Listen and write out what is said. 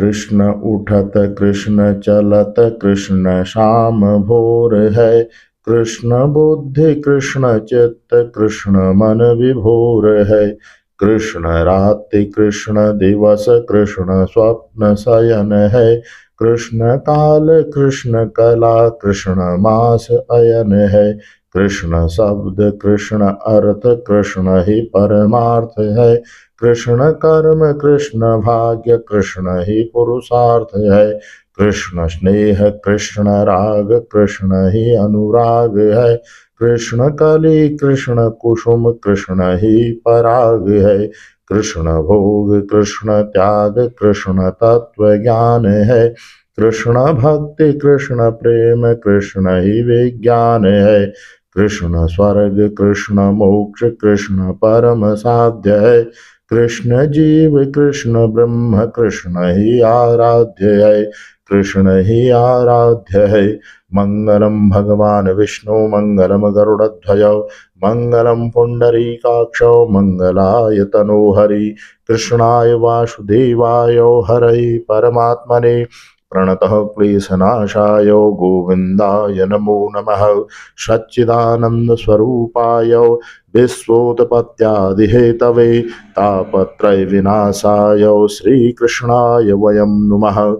कृष्ण उठत कृष्ण चलत कृष्ण शाम भोर है। कृष्ण बुद्धि कृष्ण चित्त कृष्ण मन विभोर है। कृष्ण रात्रि कृष्ण दिवस कृष्ण स्वप्न शयन है। कृष्ण काल कृष्ण कला कृष्ण मास अयन है। कृष्ण शब्द कृष्ण अर्थ कृष्ण ही परमार्थ है। कृष्ण कर्म कृष्ण भाग्य कृष्ण ही पुरुषार्थ है। कृष्ण स्नेह कृष्ण राग कृष्ण ही अनुराग है। कृष्ण कली कृष्ण कुसुम कृष्ण ही पराग है। कृष्ण भोग कृष्ण त्याग कृष्ण तत्व ज्ञान है। कृष्ण भक्ति कृष्ण प्रेम कृष्ण ही विज्ञान है। कृष्ण स्वर्ग कृष्ण मोक्ष कृष्ण परम साध्य है। कृष्ण जीव कृष्ण ब्रह्म कृष्ण ही आराध्य है। कृष्ण ही आराध्य है। मंगलम भगवान विष्णु मंगलम गरुड़ध्वज मंगलम पुंडरीकाक्षो मंगलाय तनोहरि। कृष्णाय वासुदेवाय हरये परमात्मने प्रणतः क्लेशनाशाय गोविन्दाय नमो नमः। सच्चिदानंद स्वरूपाय विश्वोत्पत्त्यादिहेतवे तापत्रय विनाशाय श्रीकृष्णाय वयं नुमः।